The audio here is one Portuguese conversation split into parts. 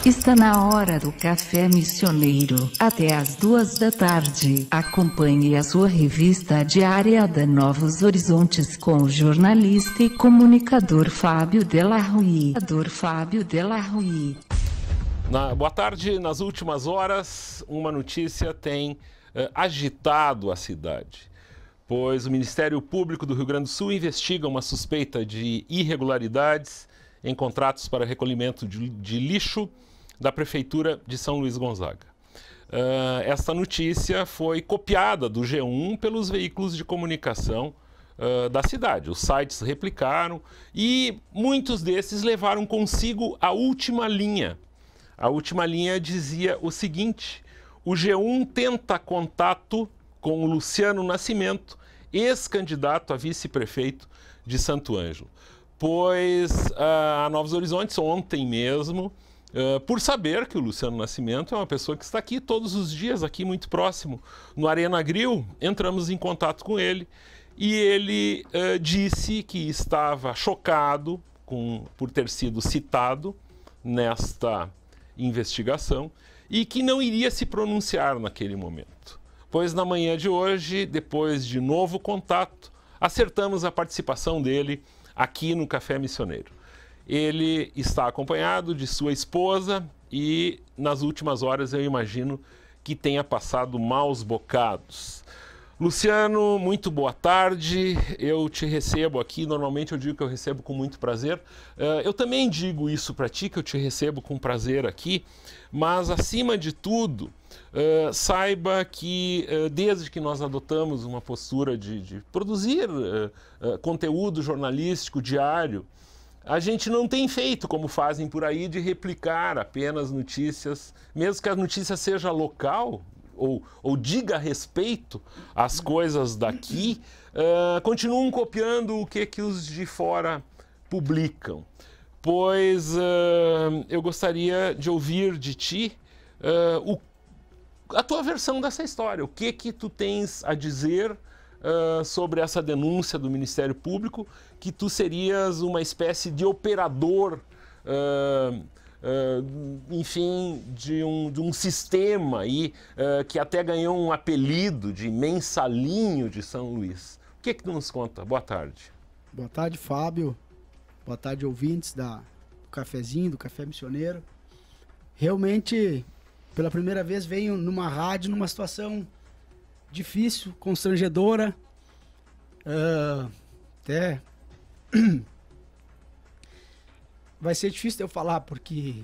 Está na hora do Café Missioneiro, até às 2 da tarde. Acompanhe a sua revista diária da Novos Horizontes com o jornalista e comunicador Fábio Delarruy. Boa tarde. Nas últimas horas, uma notícia tem agitado a cidade, pois o Ministério Público do Rio Grande do Sul investiga uma suspeita de irregularidades em contratos para recolhimento de lixo da Prefeitura de São Luís Gonzaga. Esta notícia foi copiada do G1 pelos veículos de comunicação da cidade. Os sites replicaram e muitos desses levaram consigo a última linha. A última linha dizia o seguinte: o G1 tenta contato com o Luciano Nascimento, ex-candidato a vice-prefeito de Santo Ângelo. Pois a Novos Horizontes, ontem mesmo, por saber que o Luciano Nascimento é uma pessoa que está aqui todos os dias, aqui muito próximo, no Arena Grill, entramos em contato com ele e ele disse que estava chocado por ter sido citado nesta investigação e que não iria se pronunciar naquele momento. Pois na manhã de hoje, depois de novo contato, acertamos a participação dele aqui no Café Missioneiro. Ele está acompanhado de sua esposa e nas últimas horas eu imagino que tenha passado maus bocados. Luciano, muito boa tarde. Eu te recebo aqui, normalmente eu digo que eu recebo com muito prazer. Eu também digo isso para ti, que eu te recebo com prazer aqui, mas acima de tudo, saiba que desde que nós adotamos uma postura de produzir conteúdo jornalístico diário, a gente não tem feito, como fazem por aí, de replicar apenas notícias, mesmo que a notícia seja local, ou diga respeito às coisas daqui, continuam copiando o que os de fora publicam. Pois eu gostaria de ouvir de ti a tua versão dessa história. O que tu tens a dizer sobre essa denúncia do Ministério Público, que tu serias uma espécie de operador enfim, de um sistema aí, que até ganhou um apelido de mensalinho de São Luís. O que tu nos conta? Boa tarde. Boa tarde, Fábio. Boa tarde, ouvintes do Cafezinho, do Café Missioneiro. Realmente, pela primeira vez, venho numa rádio, numa situação difícil, constrangedora. Até... vai ser difícil de eu falar, porque...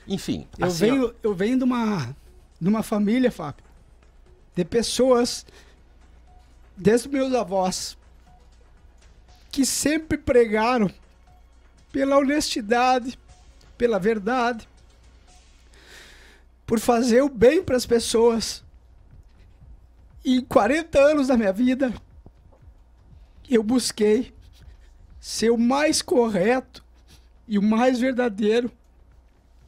Enfim, eu venho de uma família, Fábio, de pessoas, desde meus avós, que sempre pregaram pela honestidade, pela verdade, por fazer o bem para as pessoas. E em 40 anos da minha vida, eu busquei ser o mais correto e o mais verdadeiro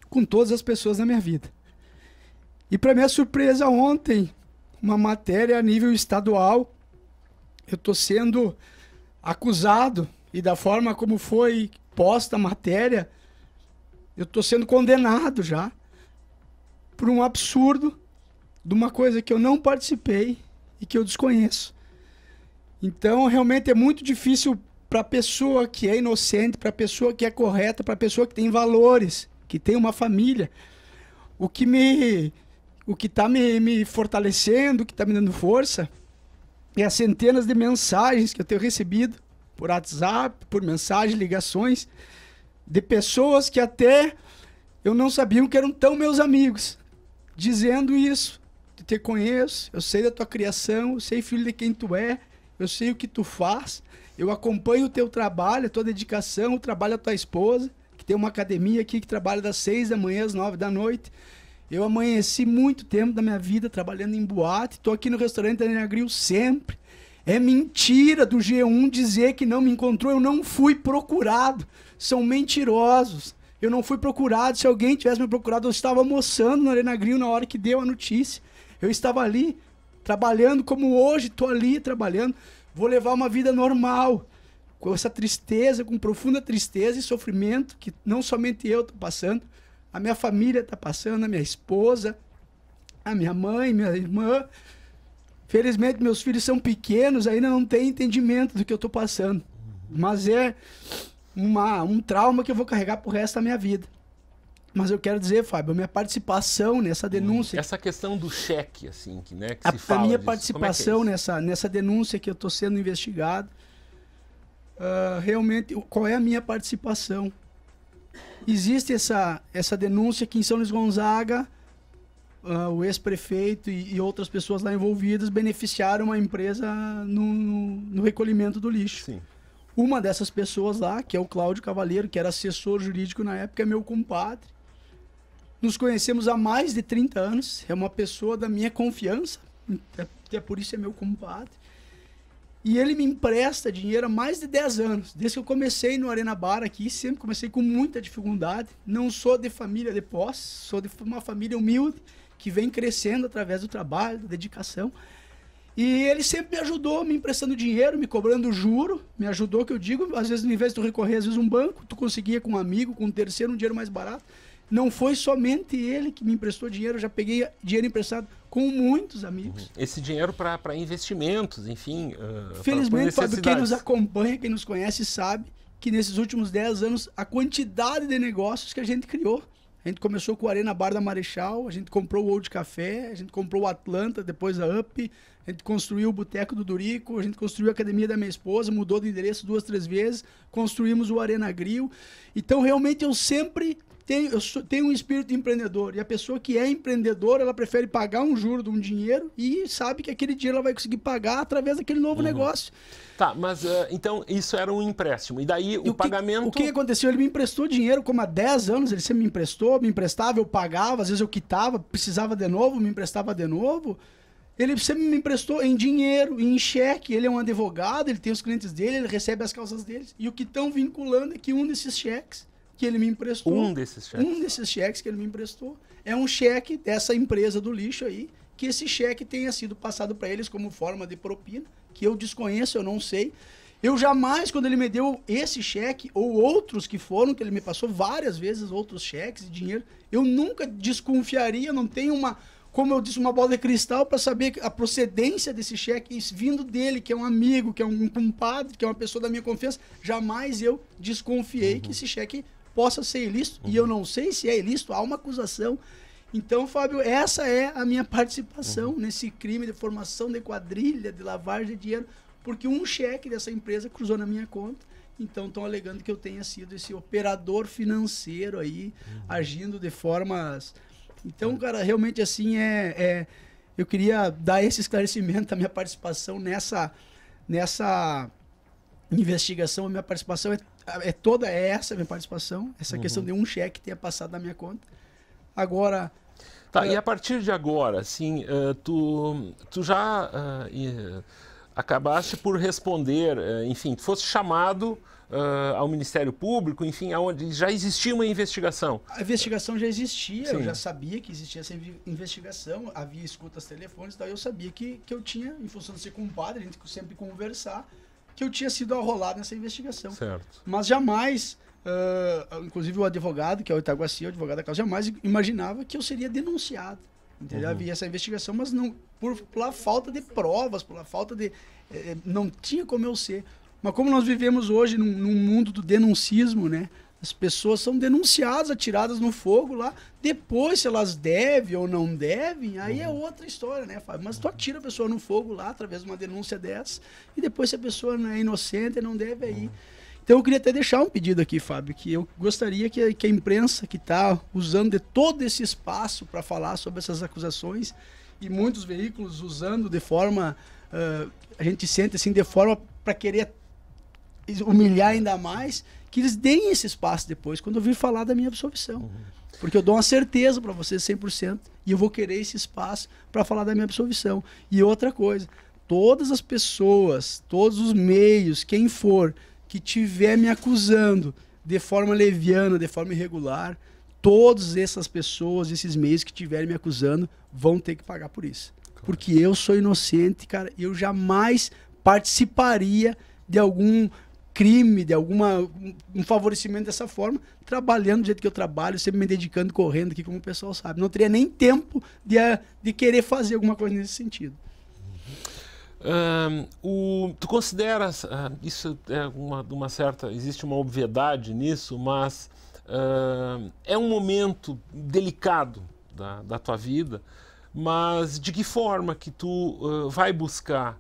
com todas as pessoas na minha vida. E para minha surpresa, ontem, uma matéria a nível estadual, eu estou sendo acusado, e da forma como foi posta a matéria, eu estou sendo condenado já por um absurdo de uma coisa que eu não participei e que eu desconheço. Então, realmente é muito difícil para a pessoa que é inocente, para a pessoa que é correta, para a pessoa que tem valores, que tem uma família. O que está me fortalecendo, o que está me dando força, é as centenas de mensagens que eu tenho recebido por WhatsApp, por mensagens, ligações, de pessoas que até eu não sabia que eram tão meus amigos, dizendo isso. Eu te conheço, eu sei da tua criação, eu sei, filho, de quem tu é, eu sei o que tu faz. Eu acompanho o teu trabalho, a tua dedicação, o trabalho da tua esposa, que tem uma academia aqui que trabalha das 6 da manhã às 9 da noite. Eu amanheci muito tempo da minha vida trabalhando em boate, estou aqui no restaurante Arena Grill sempre. É mentira do G1 dizer que não me encontrou, eu não fui procurado. São mentirosos. Eu não fui procurado. Se alguém tivesse me procurado, eu estava almoçando no Arena Grill na hora que deu a notícia. Eu estava ali, trabalhando como hoje, estou ali trabalhando. Vou levar uma vida normal. com essa tristeza, com profunda tristeza e sofrimento que não somente eu estou passando, a minha família está passando, a minha esposa, a minha mãe, minha irmã. Felizmente, meus filhos são pequenos, ainda não têm entendimento do que eu estou passando. Mas é um trauma que eu vou carregar pro resto da minha vida. Mas eu quero dizer, Fábio, a minha participação nessa denúncia... Essa questão do cheque, assim, que se A fala minha disso. participação Como é que é nessa denúncia que eu estou sendo investigado, realmente, qual é a minha participação? Existe essa denúncia que em São Luís Gonzaga, o ex-prefeito e outras pessoas lá envolvidas beneficiaram uma empresa no recolhimento do lixo. Sim. Uma dessas pessoas lá, que é o Cláudio Cavaleiro, que era assessor jurídico na época, é meu compadre. Nos conhecemos há mais de 30 anos, é uma pessoa da minha confiança, até por isso é meu compadre. E ele me empresta dinheiro há mais de 10 anos. Desde que eu comecei no Arena Bar aqui, sempre comecei com muita dificuldade. Não sou de família de posse, sou de uma família humilde, que vem crescendo através do trabalho, da dedicação. E ele sempre me ajudou, me emprestando dinheiro, me cobrando juro, me ajudou, que eu digo, às vezes, ao invés de tu recorrer, às vezes, um banco, tu conseguia com um amigo, com um terceiro, um dinheiro mais barato. Não foi somente ele que me emprestou dinheiro, eu já peguei dinheiro emprestado com muitos amigos. Esse dinheiro para investimentos, enfim. Felizmente, Fábio, quem nos acompanha, quem nos conhece, sabe que nesses últimos 10 anos, a quantidade de negócios que a gente criou. A gente começou com o Arena Bar da Marechal, a gente comprou o Old Café, a gente comprou o Atlanta, depois a Up, a gente construiu o Boteco do Durico, a gente construiu a academia da minha esposa, mudou de endereço 2, 3 vezes, construímos o Arena Grill. Então, realmente, eu sempre tenho um espírito empreendedor. E a pessoa que é empreendedora, ela prefere pagar um juro de um dinheiro e sabe que aquele dinheiro ela vai conseguir pagar através daquele novo negócio. Tá, mas então isso era um empréstimo. E daí o pagamento... O que aconteceu? Ele me emprestou dinheiro, como há 10 anos, ele sempre me emprestou, me emprestava, eu pagava, às vezes eu quitava, precisava de novo, me emprestava de novo. Ele sempre me emprestou em dinheiro, em cheque. Ele é um advogado, ele tem os clientes dele, ele recebe as causas deles. E o que estão vinculando é que um desses cheques que ele me emprestou... Um desses cheques que ele me emprestou é um cheque dessa empresa do lixo aí, que esse cheque tenha sido passado para eles como forma de propina, que eu desconheço, eu não sei. Eu jamais, quando ele me deu esse cheque, ou outros que foram, que ele me passou várias vezes, outros cheques de dinheiro, eu nunca desconfiaria, não tenho como eu disse, uma bola de cristal para saber a procedência desse cheque vindo dele, que é um amigo, que é um compadre, que é uma pessoa da minha confiança. Jamais eu desconfiei que esse cheque possa ser ilícito, e eu não sei se é ilícito, há uma acusação. Então, Fábio, essa é a minha participação nesse crime de formação de quadrilha, de lavagem de dinheiro, porque um cheque dessa empresa cruzou na minha conta, então estão alegando que eu tenha sido esse operador financeiro aí, agindo de formas... Então, cara, realmente assim, eu queria dar esse esclarecimento, a minha participação nessa investigação, a minha participação toda essa minha participação, essa questão de um cheque ter passado na minha conta. Agora... Tá, e a partir de agora, assim, tu já acabaste por responder, enfim, tu fosse chamado ao Ministério Público, enfim, onde já existia uma investigação. A investigação já existia, Sim. Eu já sabia que existia essa investigação, havia escutas telefônicas, então eu sabia que eu tinha, em função de ser compadre, a gente sempre conversar, que eu tinha sido arrolado nessa investigação. Certo. Mas jamais, inclusive o advogado, que é o Itaguaci, o advogado da causa, jamais imaginava que eu seria denunciado. Entendeu? Havia essa investigação, mas não pela falta de provas, pela falta de... não tinha como eu ser. Mas como nós vivemos hoje num mundo do denuncismo, né? As pessoas são denunciadas, atiradas no fogo lá. Depois, se elas devem ou não devem, aí é outra história, né, Fábio? Mas tu atira a pessoa no fogo lá, através de uma denúncia dessa, e depois, se a pessoa não é inocente, não deve aí. Então, eu queria até deixar um pedido aqui, Fábio, que eu gostaria que a imprensa que está usando de todo esse espaço para falar sobre essas acusações, e muitos veículos usando de forma, a gente sente assim, de forma para querer humilhar ainda mais, que eles deem esse espaço depois, quando eu vir falar da minha absolvição. Porque eu dou uma certeza para vocês 100%, e eu vou querer esse espaço para falar da minha absolvição. E outra coisa, todas as pessoas, todos os meios, quem for, que estiver me acusando de forma leviana, de forma irregular, todas essas pessoas, esses meios que estiverem me acusando, vão ter que pagar por isso. Porque eu sou inocente, cara, eu jamais participaria de algum crime, de um favorecimento dessa forma, trabalhando do jeito que eu trabalho, sempre me dedicando, correndo aqui, como o pessoal sabe. Não teria nem tempo de querer fazer alguma coisa nesse sentido. Tu consideras, isso é uma certa, existe uma obviedade nisso, mas é um momento delicado da tua vida, mas de que forma que tu vai buscar?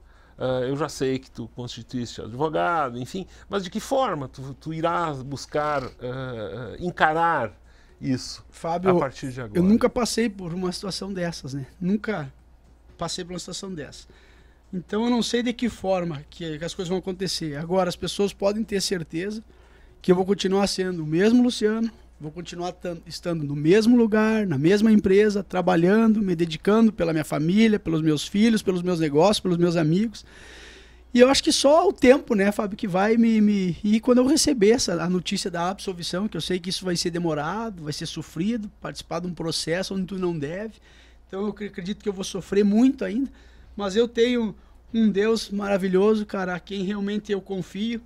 Eu já sei que tu constituíste advogado, enfim, mas de que forma tu irás buscar encarar isso, Fábio, a partir de agora? Eu nunca passei por uma situação dessas, né? Nunca passei por uma situação dessa. Então eu não sei de que forma que as coisas vão acontecer. Agora, as pessoas podem ter certeza que eu vou continuar sendo o mesmo Luciano, vou continuar estando no mesmo lugar, na mesma empresa, trabalhando, me dedicando pela minha família, pelos meus filhos, pelos meus negócios, pelos meus amigos. E eu acho que só o tempo, né, Fábio, que vai E quando eu receber a notícia da absolvição, que eu sei que isso vai ser demorado, vai ser sofrido, participar de um processo onde tu não deve. Então eu acredito que eu vou sofrer muito ainda. Mas eu tenho um Deus maravilhoso, cara, a quem realmente eu confio.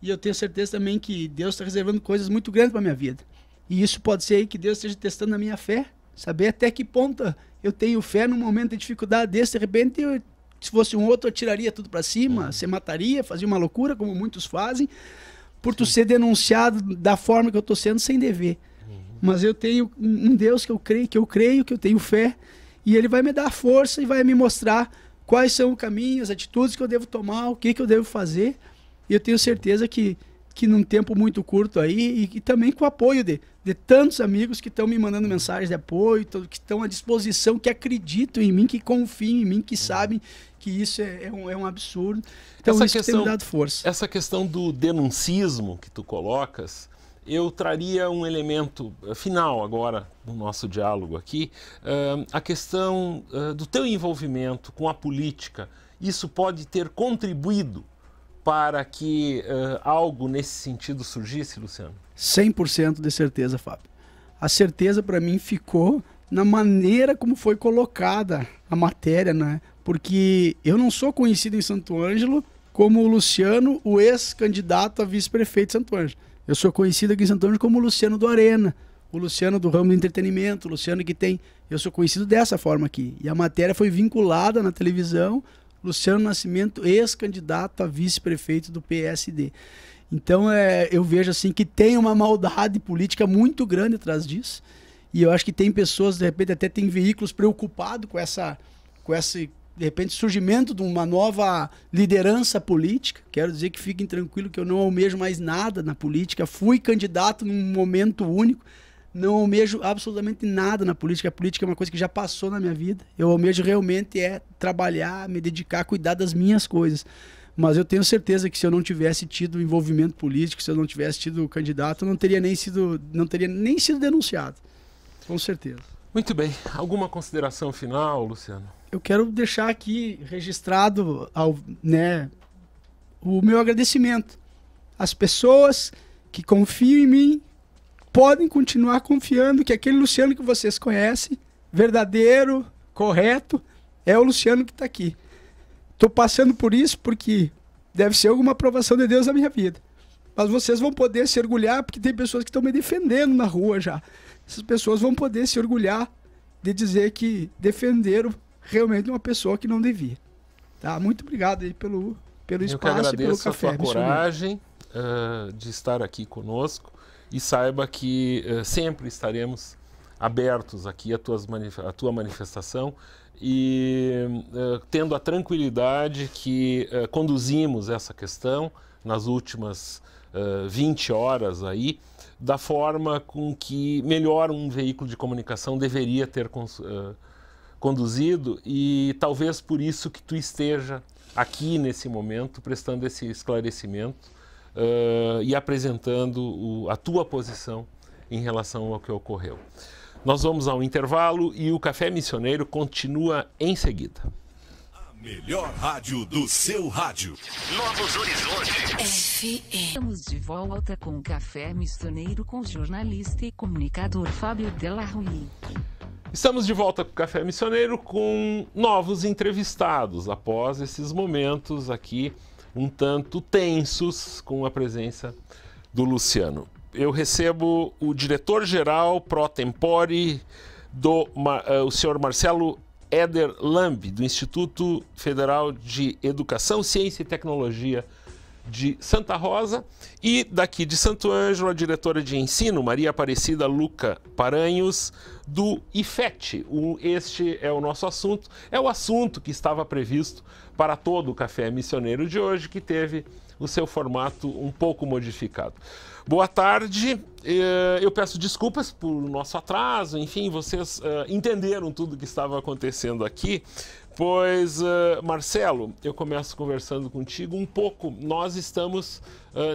E eu tenho certeza também que Deus está reservando coisas muito grandes para minha vida. E isso pode ser que Deus esteja testando a minha fé. Saber até que ponto eu tenho fé num momento de dificuldade desse. De repente, se fosse um outro, eu tiraria tudo para cima, você mataria, fazia uma loucura, como muitos fazem, por tu ser denunciado da forma que eu estou sendo sem dever. Mas eu tenho um Deus que eu creio, que eu tenho fé. E Ele vai me dar força e vai me mostrar quais são os caminhos, as atitudes que eu devo tomar, o que eu devo fazer. E eu tenho certeza que num tempo muito curto aí, e também com o apoio de tantos amigos que estão me mandando mensagens de apoio, que estão à disposição, que acreditam em mim, que confiam em mim, que sabem que isso é um absurdo. Então isso tem me dado força. Essa questão do denuncismo que tu colocas, eu traria um elemento final agora no nosso diálogo aqui, a questão do teu envolvimento com a política. Isso pode ter contribuído para que algo nesse sentido surgisse, Luciano? 100% de certeza, Fábio. A certeza para mim ficou na maneira como foi colocada a matéria, né? Porque eu não sou conhecido em Santo Ângelo como o Luciano, o ex-candidato a vice-prefeito de Santo Ângelo. Eu sou conhecido aqui em Santo Ângelo como o Luciano do Arena, o Luciano do ramo do entretenimento, o Luciano que tem... Eu sou conhecido dessa forma aqui. E a matéria foi vinculada na televisão, Luciano Nascimento, ex-candidato a vice-prefeito do PSD. Então eu vejo assim que tem uma maldade política muito grande atrás disso. E eu acho que tem pessoas, de repente até tem veículos preocupados com esse, de repente, surgimento de uma nova liderança política. Quero dizer que fiquem tranquilos que eu não almejo mais nada na política. Fui candidato num momento único. Não almejo absolutamente nada na política. A política é uma coisa que já passou na minha vida. Eu almejo realmente trabalhar, me dedicar, cuidar das minhas coisas. Mas eu tenho certeza que se eu não tivesse tido envolvimento político, se eu não tivesse tido candidato, eu não teria nem sido denunciado. Com certeza. Muito bem. Alguma consideração final, Luciano? Eu quero deixar aqui registrado o meu agradecimento. As pessoas que confiam em mim podem continuar confiando que aquele Luciano que vocês conhecem, verdadeiro, correto, é o Luciano que está aqui. Estou passando por isso porque deve ser alguma aprovação de Deus na minha vida. Mas vocês vão poder se orgulhar porque tem pessoas que estão me defendendo na rua já. Essas pessoas vão poder se orgulhar de dizer que defenderam realmente uma pessoa que não devia. Tá? Muito obrigado aí pelo espaço e pelo café. Eu agradeço a tua coragem de estar aqui conosco e saiba que sempre estaremos abertos aqui à tua manifestação e tendo a tranquilidade que conduzimos essa questão nas últimas 20 horas aí, da forma com que melhor um veículo de comunicação deveria ter conduzido, e talvez por isso que tu esteja aqui nesse momento prestando esse esclarecimento e apresentando a tua posição em relação ao que ocorreu. Nós vamos ao intervalo e o Café Missioneiro continua em seguida. A melhor rádio do seu rádio. Novos Horizontes. Estamos de volta com o Café Missioneiro com o jornalista e comunicador Fábio Della Rui. Estamos de volta com o Café Missioneiro com novos entrevistados após esses momentos aqui um tanto tensos com a presença do Luciano. Eu recebo o diretor-geral pro tempore, o senhor Marcelo Éder Lambi, do Instituto Federal de Educação, Ciência e Tecnologia de Santa Rosa, e daqui de Santo Ângelo, a diretora de ensino, Maria Aparecida Luca Paranhos, do IFET. Este é o nosso assunto, é o assunto que estava previsto para todo o Café Missioneiro de hoje, que teve o seu formato um pouco modificado. Boa tarde, eu peço desculpas por nosso atraso, enfim, vocês entenderam tudo que estava acontecendo aqui, pois, Marcelo, eu começo conversando contigo um pouco. Nós estamos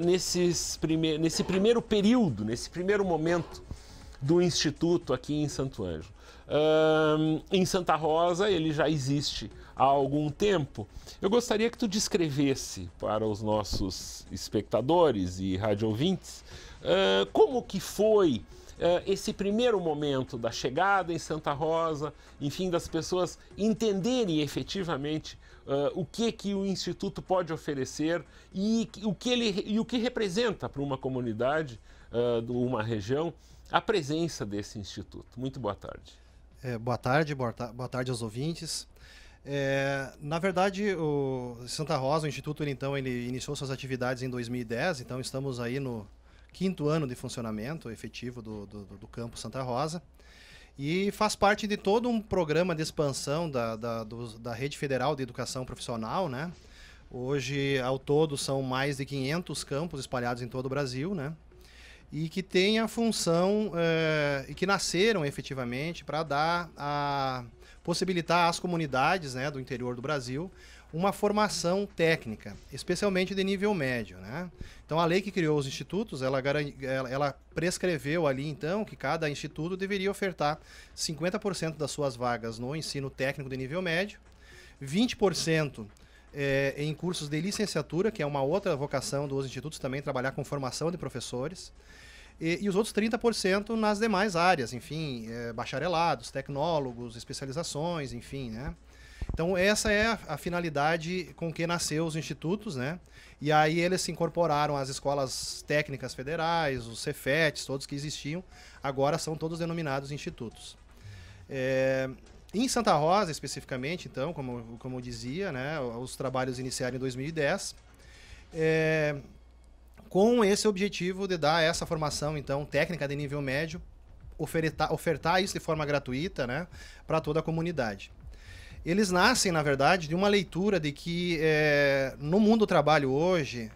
nesse primeiro período, nesse primeiro momento do Instituto aqui em Santo Ângelo. Em Santa Rosa ele já existe há algum tempo. Eu gostaria que tu descrevesse para os nossos espectadores e radioouvintes como que foi esse primeiro momento da chegada em Santa Rosa, enfim, das pessoas entenderem efetivamente o que o Instituto pode oferecer e o que representa para uma comunidade, uma região, a presença desse Instituto. Muito boa tarde. Boa tarde aos ouvintes. Na verdade, o Santa Rosa, o Instituto, ele iniciou suas atividades em 2010, então estamos aí no 5º ano de funcionamento efetivo do Campo Santa Rosa, e faz parte de todo um programa de expansão da Rede Federal de Educação Profissional, né? Hoje, ao todo, são mais de 500 campos espalhados em todo o Brasil, né? E que tem a função, e que nasceram efetivamente para possibilitar às comunidades, né, do interior do Brasil uma formação técnica, especialmente de nível médio, né? Então, a lei que criou os institutos, ela prescreveu ali, então, que cada instituto deveria ofertar 50% das suas vagas no ensino técnico de nível médio, 20% em cursos de licenciatura, que é uma outra vocação dos institutos também, trabalhar com formação de professores, e os outros 30% nas demais áreas, enfim, bacharelados, tecnólogos, especializações, enfim, né? Então, essa é a finalidade com que nasceu os institutos, né? E aí eles se incorporaram às escolas técnicas federais, os Cefetes, todos que existiam, agora são todos denominados institutos. Em Santa Rosa, especificamente, então, como eu dizia, né, os trabalhos iniciaram em 2010, com esse objetivo de dar essa formação, então, técnica de nível médio, ofertar isso de forma gratuita, né, para toda a comunidade. Eles nascem, na verdade, de uma leitura de que no mundo do trabalho hoje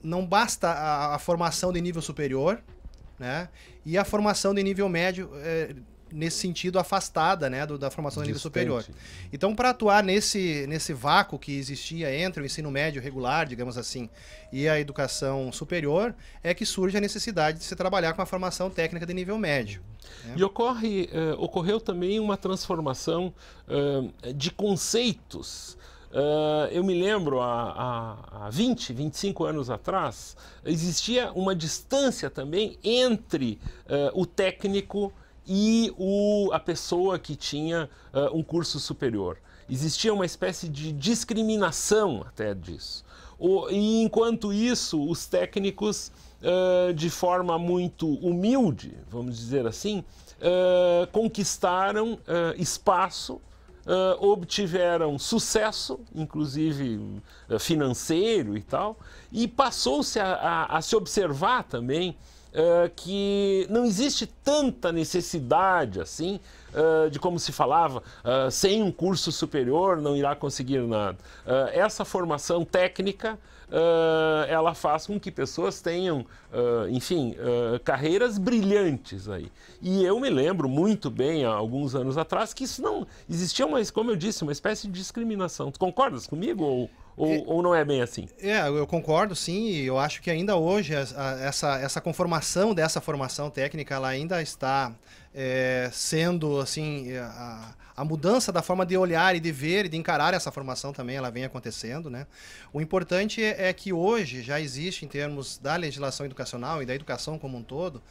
não basta a formação de nível superior, né, e a formação de nível médio nesse sentido afastada, né, da formação de nível superior. Então, para atuar nesse vácuo que existia entre o ensino médio regular, digamos assim, e a educação superior, é que surge a necessidade de se trabalhar com a formação técnica de nível médio. E ocorreu também uma transformação de conceitos. Eu me lembro, há 20, 25 anos atrás, existia uma distância também entre o técnico e a pessoa que tinha um curso superior. Existia uma espécie de discriminação até disso. E enquanto isso, os técnicos, de forma muito humilde, vamos dizer assim, conquistaram espaço, obtiveram sucesso, inclusive financeiro e tal, e passou-se a se observar também que não existe tanta necessidade assim, de como se falava, sem um curso superior não irá conseguir nada. Essa formação técnica, ela faz com que pessoas tenham, enfim, carreiras brilhantes aí. E eu me lembro muito bem, há alguns anos atrás, que isso não existia, como eu disse, uma espécie de discriminação. Tu concordas comigo ou não é bem assim? Eu concordo, sim, e eu acho que ainda hoje essa conformação dessa formação técnica, ela ainda está sendo, assim, a mudança da forma de olhar e de ver e de encarar essa formação também, ela vem acontecendo, né? O importante é que hoje já existe, em termos da legislação educacional e da educação como um todo,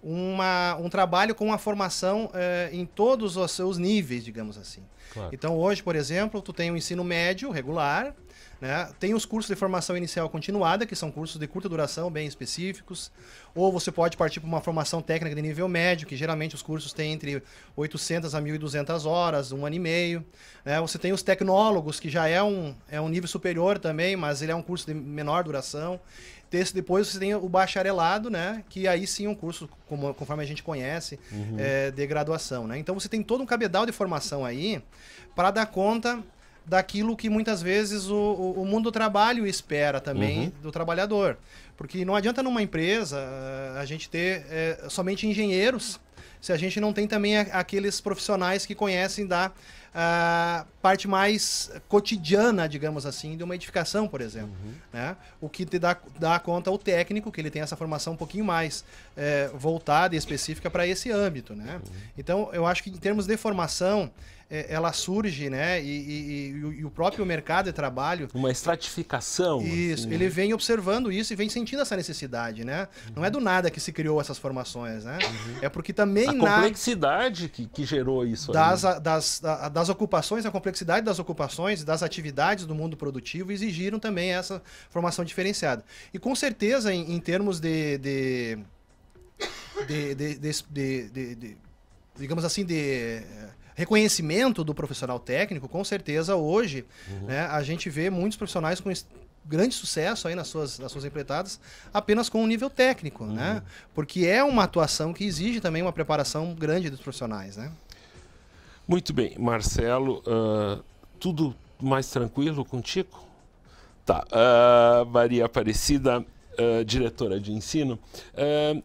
um trabalho com a formação em todos os seus níveis, digamos assim. Claro. Então, hoje, por exemplo, tu tem o ensino médio regular, né? Tem os cursos de formação inicial continuada, que são cursos de curta duração, bem específicos. Ou você pode partir para uma formação técnica de nível médio, que geralmente os cursos têm entre 800 a 1.200 horas, 1 ano e meio. Né? Você tem os tecnólogos, que já é um nível superior também, mas ele é um curso de menor duração. Depois você tem o bacharelado, né? Que aí sim é um curso, conforme a gente conhece, de graduação. Né? Então você tem todo um cabedal de formação aí para dar conta daquilo que muitas vezes o mundo do trabalho espera também do trabalhador. Porque não adianta numa empresa a gente ter somente engenheiros se a gente não tem também aqueles profissionais que conhecem da parte mais cotidiana, digamos assim, de uma edificação, por exemplo. Né? O que te dá conta o técnico, que ele tem essa formação um pouquinho mais voltada e específica para esse âmbito. Né? Então, eu acho que em termos de formação, ela surge, né? E o próprio mercado de trabalho... Uma estratificação. Isso, assim, ele vem observando isso e vem sentindo essa necessidade, né? Não é do nada que se criou essas formações, né? É porque também... A complexidade que gerou isso. Das ocupações, a complexidade das ocupações, das atividades do mundo produtivo exigiram também essa formação diferenciada. E com certeza, em termos digamos assim, de reconhecimento do profissional técnico, com certeza hoje, né, a gente vê muitos profissionais com grande sucesso aí nas suas empreitadas, apenas com um nível técnico, né? Porque é uma atuação que exige também uma preparação grande dos profissionais, né? Muito bem, Marcelo, tudo mais tranquilo contigo? Tá, Maria Aparecida, diretora de ensino,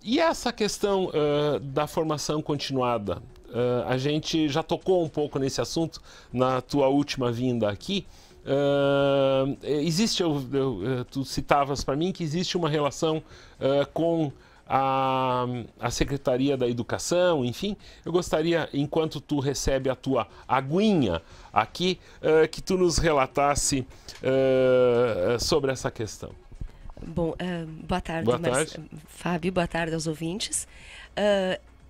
e essa questão da formação continuada? A gente já tocou um pouco nesse assunto na tua última vinda aqui. Existe, tu citavas para mim que existe uma relação com a Secretaria da Educação, enfim. Eu gostaria, enquanto tu recebe a tua aguinha aqui, que tu nos relatasse sobre essa questão. Bom, boa tarde, boa tarde. Fábio, boa tarde aos ouvintes.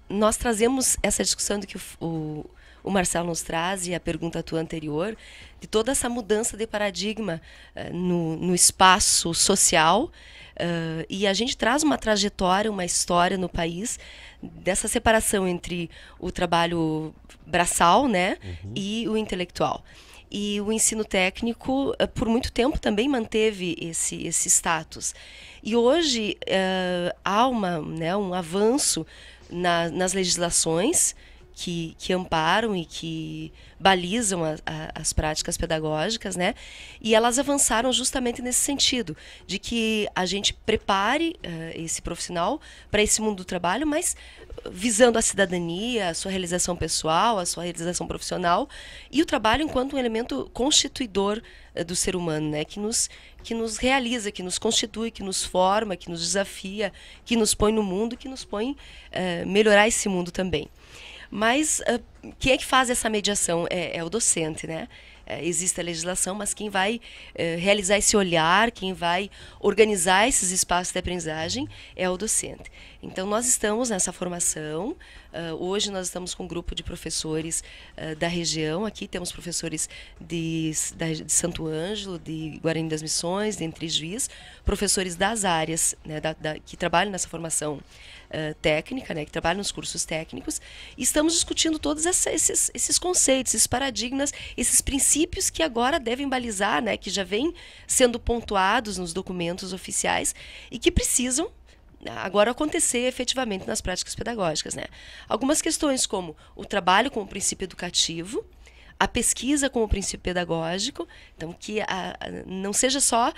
Nós trazemos essa discussão do que o Marcelo nos traz e a pergunta tua anterior, de toda essa mudança de paradigma no espaço social, e a gente traz uma trajetória, uma história no país dessa separação entre o trabalho braçal, né, e o intelectual. E o ensino técnico, por muito tempo, também manteve esse status. E hoje há um avanço nas legislações que amparam e que balizam as práticas pedagógicas, né? E elas avançaram justamente nesse sentido, de que a gente prepare esse profissional para esse mundo do trabalho, mas visando a cidadania, a sua realização pessoal, a sua realização profissional, e o trabalho enquanto um elemento constituidor do ser humano, né? Que nos realiza, que nos constitui, que nos forma, que nos desafia, que nos põe no mundo, que nos põe melhorar esse mundo também. Mas quem é que faz essa mediação? É o docente, né? Existe a legislação, mas quem vai realizar esse olhar, quem vai organizar esses espaços de aprendizagem é o docente. Então, nós estamos nessa formação. Hoje nós estamos com um grupo de professores da região. Aqui temos professores de Santo Ângelo, de Guarani das Missões, de Entre Juiz, professores das áreas, né, que trabalham nessa formação técnica, né, que trabalham nos cursos técnicos, e estamos discutindo todos esses conceitos, esses paradigmas, esses princípios que agora devem balizar, né, que já vêm sendo pontuados nos documentos oficiais e que precisam agora acontecer efetivamente nas práticas pedagógicas, né? Algumas questões como o trabalho como princípio educativo, a pesquisa como princípio pedagógico, então que não seja só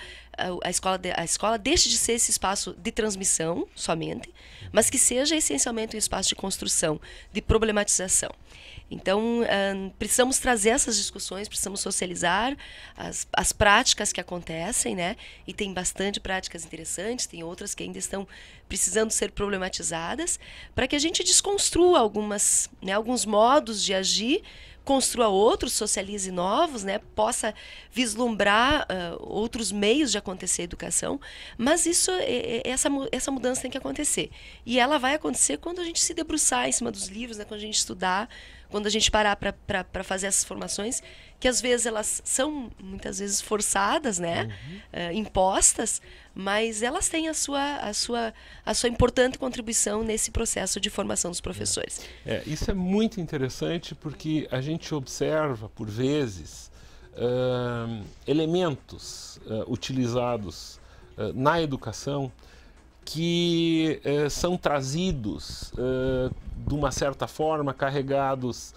a escola deixe de ser esse espaço de transmissão somente, mas que seja essencialmente um espaço de construção, de problematização. Então, precisamos trazer essas discussões, precisamos socializar as práticas que acontecem, né? E tem bastante práticas interessantes, tem outras que ainda estão precisando ser problematizadas, para que a gente desconstrua alguns modos de agir, construa outros, socialize novos, né? Possa vislumbrar outros meios de acontecer a educação, mas essa mudança tem que acontecer. E ela vai acontecer quando a gente se debruçar em cima dos livros, né? Quando a gente estudar, quando a gente parar para fazer essas formações que às vezes elas são muitas vezes forçadas, né? Impostas, mas elas têm a sua importante contribuição nesse processo de formação dos professores. Isso é muito interessante porque a gente observa, por vezes, elementos utilizados na educação que são trazidos, de uma certa forma, carregados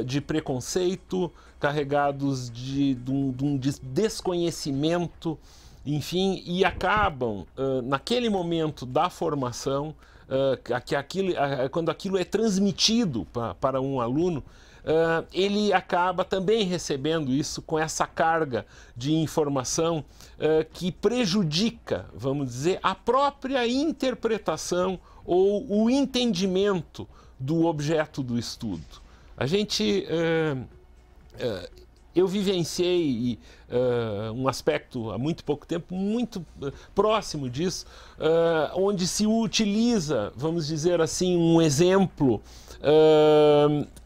de preconceito, carregados de um desconhecimento, enfim, e acabam, naquele momento da formação, quando aquilo é transmitido para um aluno, ele acaba também recebendo isso com essa carga de informação que prejudica, vamos dizer, a própria interpretação ou o entendimento do objeto do estudo. Eu vivenciei um aspecto há muito pouco tempo, muito próximo disso, onde se utiliza, vamos dizer assim, um exemplo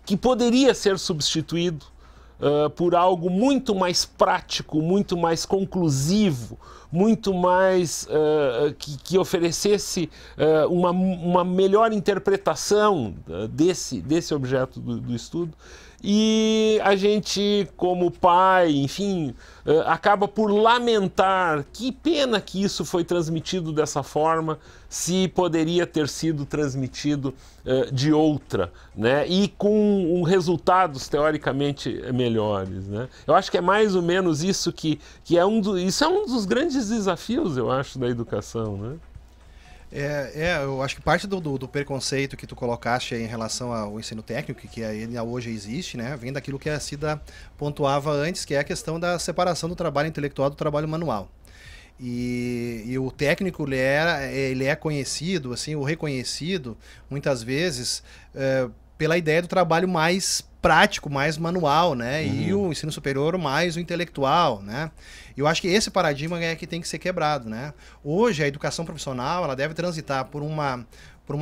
que poderia ser substituído por algo muito mais prático, muito mais conclusivo, muito mais que oferecesse uma melhor interpretação desse objeto do estudo. E a gente, como pai, enfim, acaba por lamentar que pena que isso foi transmitido dessa forma, se poderia ter sido transmitido de outra, né? E com resultados teoricamente melhores, né? Eu acho que é mais ou menos isso isso é um dos grandes desafios, eu acho, da educação, né? Eu acho que parte do preconceito que tu colocaste aí em relação ao ensino técnico, que ele hoje existe, né, vem daquilo que a Cida pontuava antes, que é a questão da separação do trabalho intelectual do trabalho manual. E o técnico, ele é conhecido, assim, ou reconhecido, muitas vezes, pela ideia do trabalho mais prático, mais manual, né? E o ensino superior mais o intelectual, né? Eu acho que esse paradigma é que tem que ser quebrado, né? Hoje a educação profissional, ela deve transitar por uma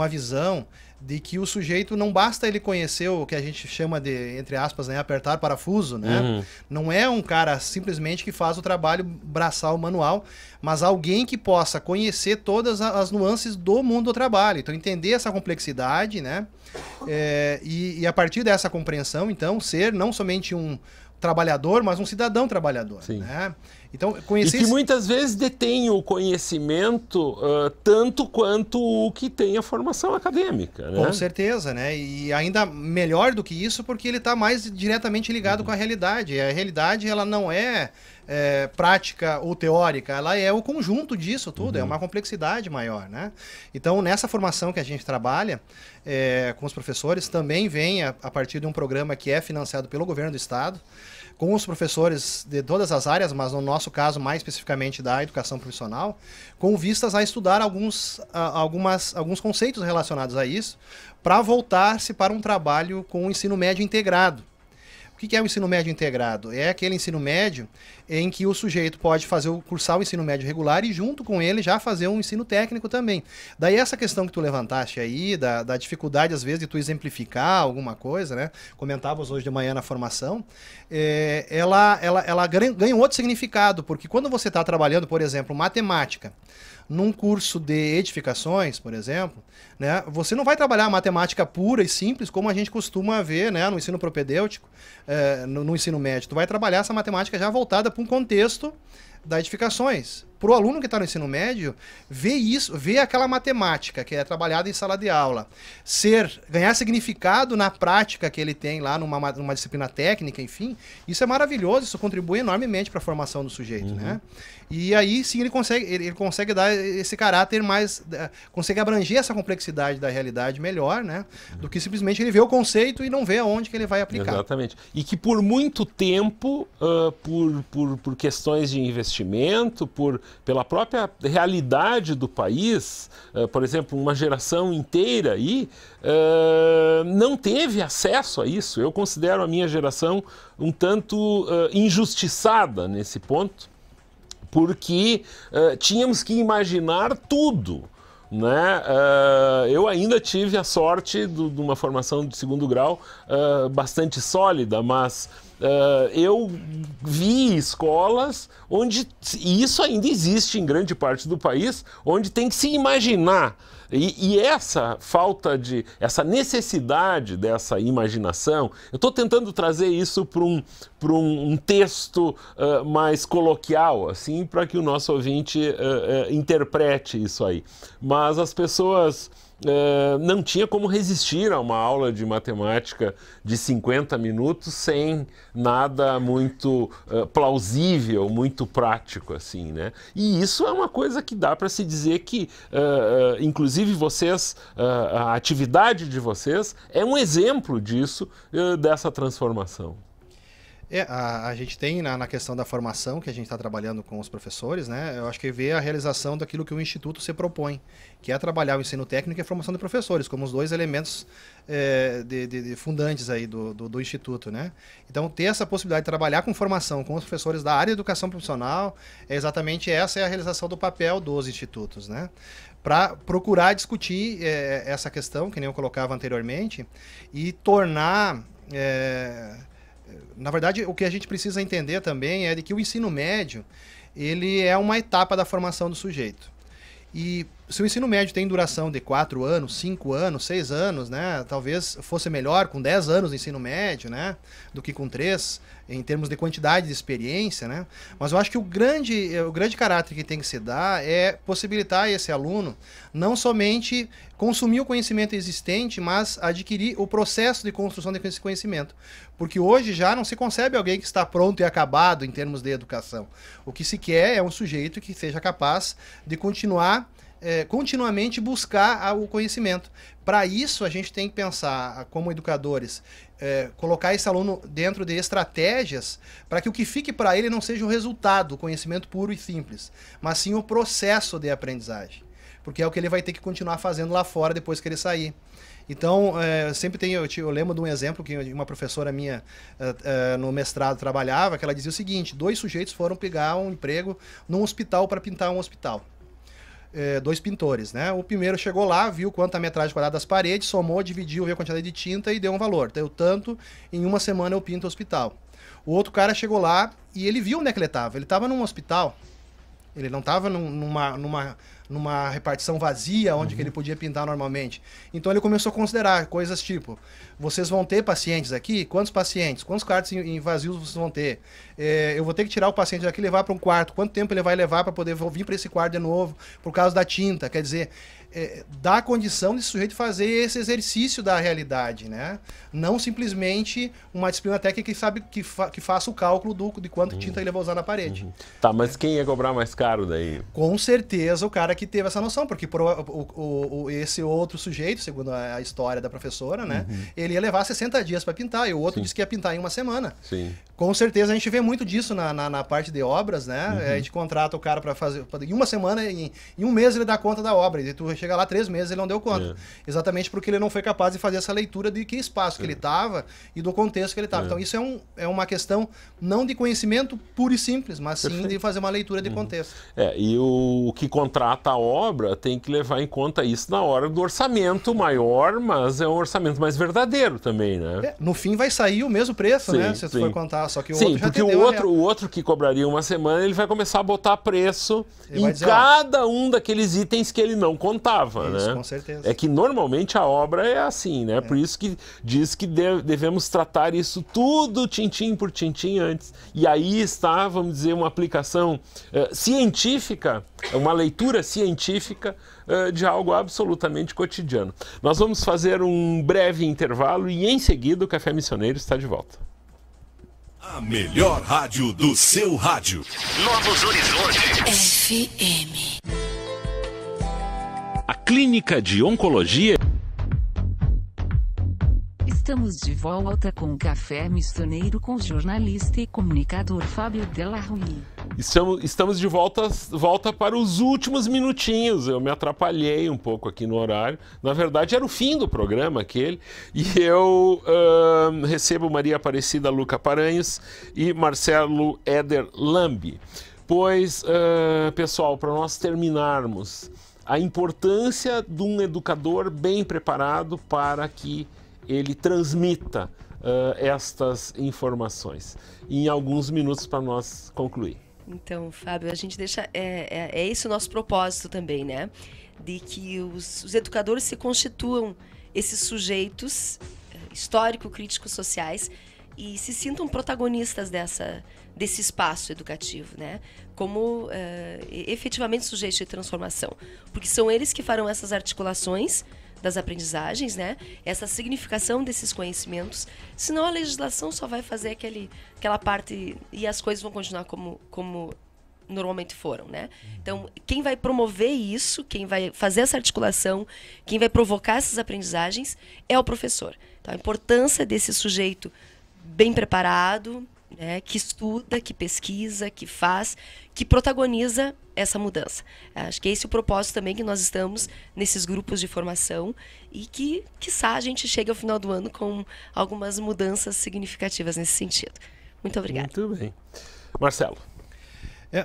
visão de que o sujeito não basta ele conhecer o que a gente chama de, entre aspas, né, apertar parafuso, né? Não é um cara simplesmente que faz o trabalho braçal manual, mas alguém que possa conhecer todas as nuances do mundo do trabalho. Então entender essa complexidade, né? E a partir dessa compreensão, então, ser não somente um trabalhador, mas um cidadão trabalhador. Sim. Né? Então, conhecer... E que muitas vezes detém o conhecimento tanto quanto o que tem a formação acadêmica. Né? Com certeza, né? E ainda melhor do que isso, porque ele está mais diretamente ligado com a realidade. E a realidade, ela não é prática ou teórica, ela é o conjunto disso tudo, é uma complexidade maior, né? Então, nessa formação que a gente trabalha com os professores, também vem a partir de um programa que é financiado pelo governo do estado, com os professores de todas as áreas, mas no nosso caso, mais especificamente da educação profissional, com vistas a estudar alguns conceitos relacionados a isso, para voltar-se para um trabalho com o ensino médio integrado. O que é o ensino médio integrado? É aquele ensino médio em que o sujeito pode cursar o ensino médio regular e junto com ele já fazer um ensino técnico também. Daí essa questão que tu levantaste aí, da dificuldade às vezes de tu exemplificar alguma coisa, né? Comentávamos hoje de manhã na formação, ela ganha um outro significado, porque quando você está trabalhando, por exemplo, matemática, num curso de edificações, por exemplo, né, você não vai trabalhar matemática pura e simples como a gente costuma ver, né, no ensino propedêutico, no ensino médio. Tu vai trabalhar essa matemática já voltada para um contexto das edificações. Para o aluno que está no ensino médio, ver aquela matemática que é trabalhada em sala de aula, ganhar significado na prática que ele tem lá numa disciplina técnica, enfim, isso é maravilhoso, isso contribui enormemente para a formação do sujeito, né? E aí sim ele consegue dar esse caráter mais, consegue abranger essa complexidade da realidade melhor, né? Do que simplesmente ele vê o conceito e não vê aonde que ele vai aplicar. Exatamente. E que por muito tempo, por questões de investimento, pela própria realidade do país, por exemplo, uma geração inteira aí não teve acesso a isso. Eu considero a minha geração um tanto injustiçada nesse ponto, porque tínhamos que imaginar tudo né? Eu ainda tive a sorte de uma formação de segundo grau bastante sólida, mas eu vi escolas onde, e isso ainda existe em grande parte do país, onde tem que se imaginar. E essa falta de, essa necessidade dessa imaginação, eu estou tentando trazer isso para um texto mais coloquial, assim, para que o nosso ouvinte interprete isso aí. Mas as pessoas não tinha como resistir a uma aula de matemática de 50 minutos sem nada muito plausível, muito prático, assim, né? E isso é uma coisa que dá para se dizer que, inclusive vocês, a atividade de vocês é um exemplo disso, dessa transformação. A gente tem na questão da formação, que a gente está trabalhando com os professores, né? Eu acho que vê a realização daquilo que o Instituto se propõe, que é trabalhar o ensino técnico e a formação de professores, como os dois elementos fundantes aí do Instituto, né? Então, ter essa possibilidade de trabalhar com formação com os professores da área de educação profissional, exatamente essa é a realização do papel dos institutos, né? Para procurar discutir essa questão, que nem eu colocava anteriormente, e tornar... Na verdade, o que a gente precisa entender também é de que o ensino médio, ele é uma etapa da formação do sujeito. E se o ensino médio tem duração de 4 anos, 5 anos, 6 anos, né? Talvez fosse melhor com 10 anos de ensino médio, né? Do que com 3, em termos de quantidade de experiência, né? Mas eu acho que o grande caráter que tem que se dar é possibilitar a esse aluno não somente consumir o conhecimento existente, mas adquirir o processo de construção desse conhecimento. Porque hoje já não se concebe alguém que está pronto e acabado em termos de educação. O que se quer é um sujeito que seja capaz de continuamente buscar o conhecimento. Para isso, a gente tem que pensar, como educadores, colocar esse aluno dentro de estratégias para que o que fique para ele não seja o resultado, o conhecimento puro e simples, mas sim o processo de aprendizagem. Porque é o que ele vai ter que continuar fazendo lá fora depois que ele sair. Então, sempre eu lembro de um exemplo que uma professora minha no mestrado trabalhava, que ela dizia o seguinte: 2 sujeitos foram pegar um emprego num hospital para pintar um hospital. 2 pintores, né? O primeiro chegou lá, viu quanta metragem quadrada das paredes, somou, dividiu, viu a quantidade de tinta e deu um valor. Deu tanto, em 1 semana eu pinto o hospital. O outro cara chegou lá e ele viu onde é que ele estava. Ele estava num hospital, ele não estava numa repartição vazia onde que ele podia pintar normalmente. Então ele começou a considerar coisas tipo: vocês vão ter pacientes aqui? Quantos pacientes? Quantos quartos em vazios vocês vão ter? Eu vou ter que tirar o paciente daqui e levar para um quarto. Quanto tempo ele vai levar para poder vir para esse quarto de novo por causa da tinta? Quer dizer, dá a condição de sujeito fazer esse exercício da realidade, né? Não simplesmente uma disciplina técnica que faça o cálculo de quanto tinta ele vai usar na parede. Tá, mas quem ia cobrar mais caro daí? Com certeza o cara que teve essa noção, porque esse outro sujeito, segundo a história da professora, né, ele ia levar 60 dias para pintar, e o outro disse que ia pintar em 1 semana. Sim. Com certeza a gente vê muito disso na parte de obras, né? A gente contrata o cara para fazer em 1 semana, em 1 mês ele dá conta da obra, e tu chega lá 3 meses ele não deu conta. Exatamente porque ele não foi capaz de fazer essa leitura de que espaço que ele estava e do contexto que ele estava. Então isso é uma questão não de conhecimento puro e simples, mas sim de fazer uma leitura de contexto. E o que contrata a obra tem que levar em conta isso na hora do orçamento maior, mas é um orçamento mais verdadeiro também, né? No fim vai sair o mesmo preço, né? Se você for contar, só que o outro já porque o outro que cobraria 1 semana, ele vai começar a botar preço em cada um daqueles itens que ele não contava, isso, né? Com certeza. É que normalmente a obra é assim, né? Por isso que diz que devemos tratar isso tudo tintim por tintim antes. E aí está, vamos dizer, uma aplicação científica, uma leitura científica de algo absolutamente cotidiano. Nós vamos fazer um breve intervalo e em seguida o Café Missioneiro está de volta. A melhor rádio do seu rádio. Novos Horizontes. FM. A Clínica de Oncologia. Estamos de volta com o Café Missioneiro com o jornalista e comunicador Fábio Della Rui. Estamos de volta para os últimos minutinhos. Eu me atrapalhei um pouco aqui no horário. Na verdade, era o fim do programa aquele. E eu recebo Maria Aparecida Luca Paranhos e Marcelo Éder Lambi. Pois, pessoal, para nós terminarmos, a importância de um educador bem preparado para que ele transmita estas informações. E em alguns minutos para nós concluir. Então, Fábio, a gente deixa... É esse o nosso propósito também, né? De que os educadores se constituam esses sujeitos histórico-críticos sociais e se sintam protagonistas desse espaço educativo, né? Como efetivamente sujeitos de transformação. Porque são eles que farão essas articulações das aprendizagens, né? Essa significação desses conhecimentos, senão a legislação só vai fazer aquela parte e as coisas vão continuar como normalmente foram, né? Então, quem vai promover isso, quem vai fazer essa articulação, quem vai provocar essas aprendizagens é o professor. Então, a importância desse sujeito bem preparado, né, que estuda, que pesquisa, que faz, que protagoniza essa mudança. Acho que esse é o propósito também que nós estamos nesses grupos de formação e que, quiçá, a gente chegue ao final do ano com algumas mudanças significativas nesse sentido. Muito obrigada. Muito bem. Marcelo.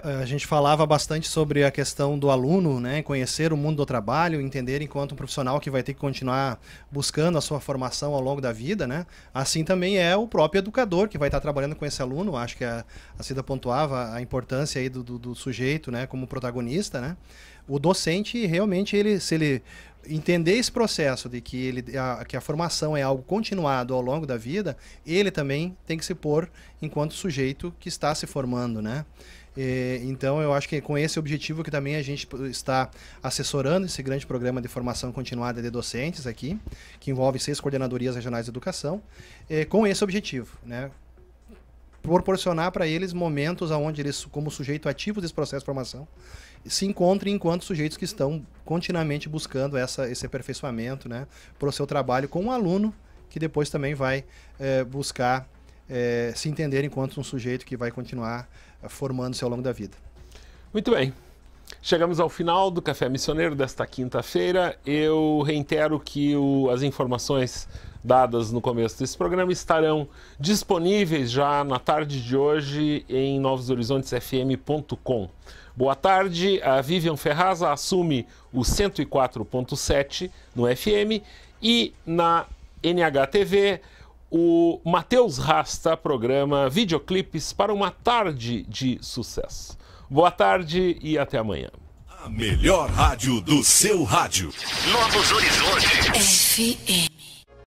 A gente falava bastante sobre a questão do aluno, né, conhecer o mundo do trabalho, entender enquanto um profissional que vai ter que continuar buscando a sua formação ao longo da vida, né? Assim também é o próprio educador que vai estar trabalhando com esse aluno. Acho que a Cida pontuava a importância aí do sujeito, né, como protagonista, né? O docente realmente, se ele entender esse processo de que a formação é algo continuado ao longo da vida, ele também tem que se pôr enquanto sujeito que está se formando, né? Então eu acho que com esse objetivo que também a gente está assessorando esse grande programa de formação continuada de docentes aqui, que envolve 6 coordenadorias regionais de educação, com esse objetivo, né? Proporcionar para eles momentos onde eles, como sujeito ativo desse processo de formação, se encontrem enquanto sujeitos que estão continuamente buscando esse aperfeiçoamento, né, para o seu trabalho com um aluno que depois também vai buscar se entender enquanto um sujeito que vai continuar formando-se ao longo da vida. Muito bem. Chegamos ao final do Café Missioneiro desta quinta-feira. Eu reitero que as informações dadas no começo desse programa estarão disponíveis já na tarde de hoje em novosHorizontesFM.com. Boa tarde, a Vivian Ferraza assume o 104.7 no FM e na NHTV o Matheus Rasta programa Videoclipes para uma tarde de sucesso. Boa tarde e até amanhã. A melhor rádio do seu rádio. Novos Horizontes. FM.